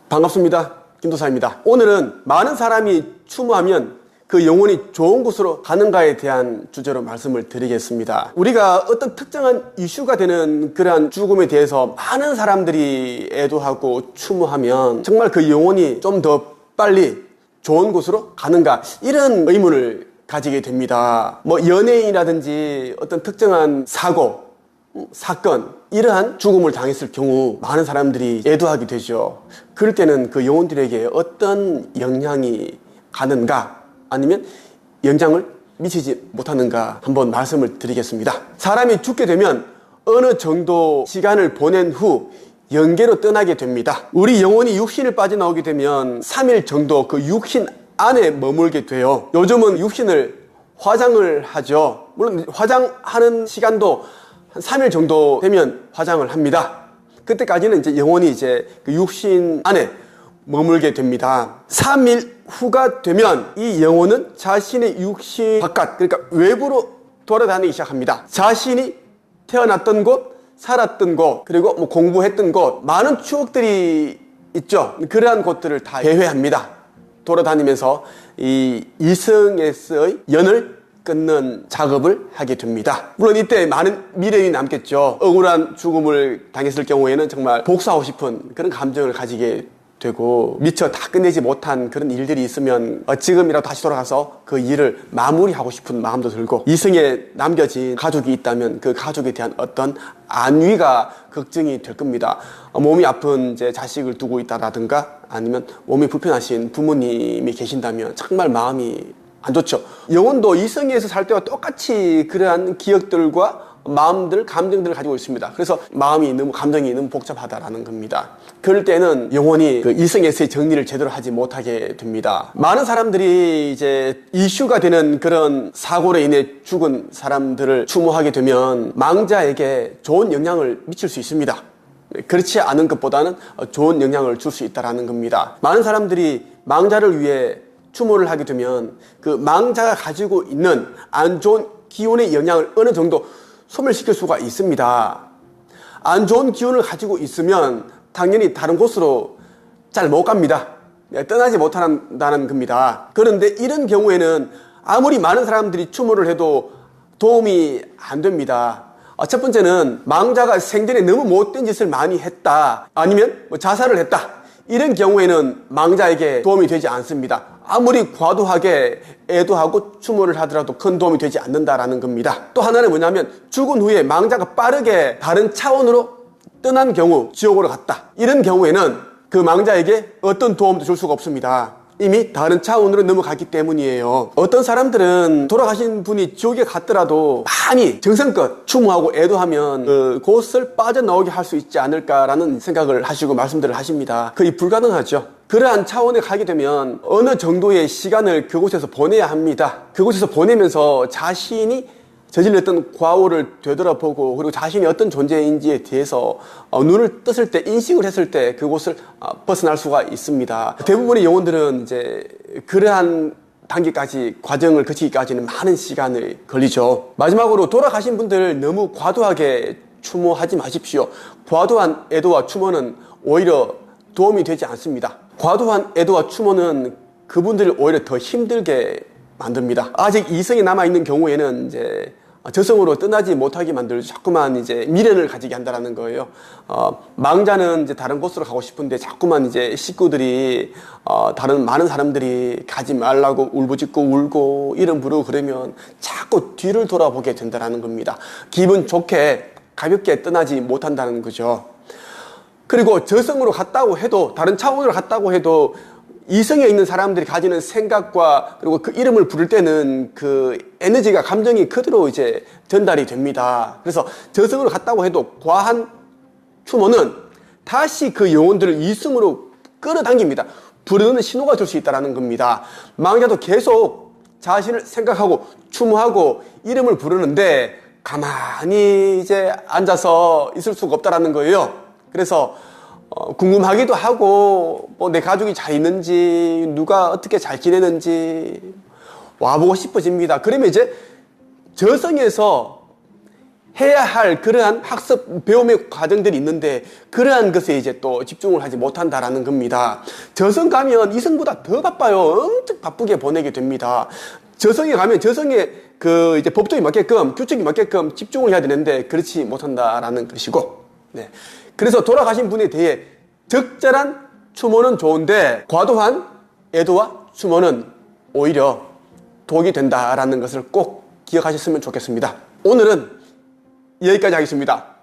반갑습니다. 김도사입니다. 오늘은 많은 사람이 추모하면 그 영혼이 좋은 곳으로 가는가에 대한 주제로 말씀을 드리겠습니다. 우리가 어떤 특정한 이슈가 되는 그러한 죽음에 대해서 많은 사람들이 애도하고 추모하면 정말 그 영혼이 좀 더 빨리 좋은 곳으로 가는가, 이런 의문을 가지게 됩니다. 연예인이라든지 어떤 특정한 사고, 사건, 이러한 죽음을 당했을 경우 많은 사람들이 애도하게 되죠. 그럴 때는 그 영혼들에게 어떤 영향이 가는가, 아니면 영향을 미치지 못하는가 한번 말씀을 드리겠습니다. 사람이 죽게 되면 어느 정도 시간을 보낸 후 영계로 떠나게 됩니다. 우리 영혼이 육신을 빠져나오게 되면 3일 정도 그 육신 안에 머물게 돼요. 요즘은 육신을 화장을 하죠. 물론 화장하는 시간도 한 3일 정도 되면 화장을 합니다. 그때까지는 이제 영혼이 그 육신 안에 머물게 됩니다. 3일 후가 되면 이 영혼은 자신의 육신 바깥, 그러니까 외부로 돌아다니기 시작합니다. 자신이 태어났던 곳, 살았던 곳, 그리고 공부했던 곳, 많은 추억들이 있죠. 그러한 곳들을 다 배회합니다. 돌아다니면서 이 이승에서의 연을 끊는 작업을 하게 됩니다. 물론 이때 많은 미련이 남겠죠. 억울한 죽음을 당했을 경우에는 정말 복수하고 싶은 그런 감정을 가지게 되고, 미처 다 끝내지 못한 그런 일들이 있으면 지금이라도 다시 돌아가서 그 일을 마무리하고 싶은 마음도 들고, 이승에 남겨진 가족이 있다면 그 가족에 대한 어떤 안위가 걱정이 될 겁니다. 몸이 아픈 자식을 두고 있다라든가, 아니면 몸이 불편하신 부모님이 계신다면 정말 마음이 안 좋죠. 영혼도 이승에서 살 때와 똑같이 그러한 기억들과 마음들, 감정들을 가지고 있습니다. 그래서 감정이 너무 복잡하다라는 겁니다. 그럴 때는 영혼이 그 이승에서의 정리를 제대로 하지 못하게 됩니다. 많은 사람들이 이슈가 되는 그런 사고로 인해 죽은 사람들을 추모하게 되면 망자에게 좋은 영향을 미칠 수 있습니다. 그렇지 않은 것보다는 좋은 영향을 줄 수 있다는 겁니다. 많은 사람들이 망자를 위해 추모를 하게 되면 그 망자가 가지고 있는 안 좋은 기운의 영향을 어느 정도 소멸시킬 수가 있습니다. 안 좋은 기운을 가지고 있으면 당연히 다른 곳으로 잘 못 갑니다. 떠나지 못한다는 겁니다. 그런데 이런 경우에는 아무리 많은 사람들이 추모를 해도 도움이 안 됩니다. 첫 번째는 망자가 생전에 너무 못된 짓을 많이 했다, 아니면 자살을 했다, 이런 경우에는 망자에게 도움이 되지 않습니다. 아무리 과도하게 애도하고 추모를 하더라도 큰 도움이 되지 않는다라는 겁니다. 또 하나는 뭐냐면, 죽은 후에 망자가 빠르게 다른 차원으로 떠난 경우, 지옥으로 갔다, 이런 경우에는 그 망자에게 어떤 도움도 줄 수가 없습니다. 이미 다른 차원으로 넘어갔기 때문이에요. 어떤 사람들은 돌아가신 분이 지옥에 갔더라도 많이 정성껏 추모하고 애도하면 그곳을 빠져나오게 할 수 있지 않을까라는 생각을 하시고 말씀들을 하십니다. 거의 불가능하죠. 그러한 차원에 가게 되면 어느 정도의 시간을 그곳에서 보내야 합니다. 그곳에서 보내면서 자신이 저질렀던 과오를 되돌아보고, 그리고 자신이 어떤 존재인지에 대해서 눈을 떴을 때, 인식을 했을 때 그곳을 벗어날 수가 있습니다. 대부분의 영혼들은 그러한 단계까지, 과정을 거치기까지는 많은 시간이 걸리죠. 마지막으로, 돌아가신 분들 너무 과도하게 추모하지 마십시오. 과도한 애도와 추모는 오히려 도움이 되지 않습니다. 과도한 애도와 추모는 그분들을 오히려 더 힘들게 만듭니다. 아직 이성이 남아있는 경우에는 저승으로 떠나지 못하게 만들고 자꾸만 미련을 가지게 한다는 거예요. 망자는 다른 곳으로 가고 싶은데 자꾸만 식구들이, 다른 많은 사람들이 가지 말라고 울부짖고 울고 이름 부르고 그러면 자꾸 뒤를 돌아보게 된다는 겁니다. 기분 좋게 가볍게 떠나지 못한다는 거죠. 그리고 저승으로 갔다고 해도, 다른 차원으로 갔다고 해도 이성에 있는 사람들이 가지는 생각과, 그리고 그 이름을 부를 때는 그 에너지가, 감정이 그대로 전달이 됩니다. 그래서 저승으로 갔다고 해도 과한 추모는 다시 그 영혼들을 이승으로 끌어당깁니다. 부르는 신호가 될 수 있다는 겁니다. 망자도 계속 자신을 생각하고 추모하고 이름을 부르는데 가만히 앉아서 있을 수가 없다는 거예요. 그래서 궁금하기도 하고, 내 가족이 잘 있는지, 누가 어떻게 잘 지내는지 와보고 싶어집니다. 그러면 저승에서 해야 할 그러한 학습, 배움의 과정들이 있는데 그러한 것에 이제 또 집중을 하지 못한다라는 겁니다. 저성 가면 이성보다 더 바빠요. 엄청 바쁘게 보내게 됩니다. 저성에 가면 저성의 그 이제 법정이 맞게끔, 규칙이 맞게끔 집중을 해야 되는데 그렇지 못한다라는 것이고, 네. 그래서 돌아가신 분에 대해 적절한 추모는 좋은데 과도한 애도와 추모는 오히려 독이 된다라는 것을 꼭 기억하셨으면 좋겠습니다. 오늘은 여기까지 하겠습니다.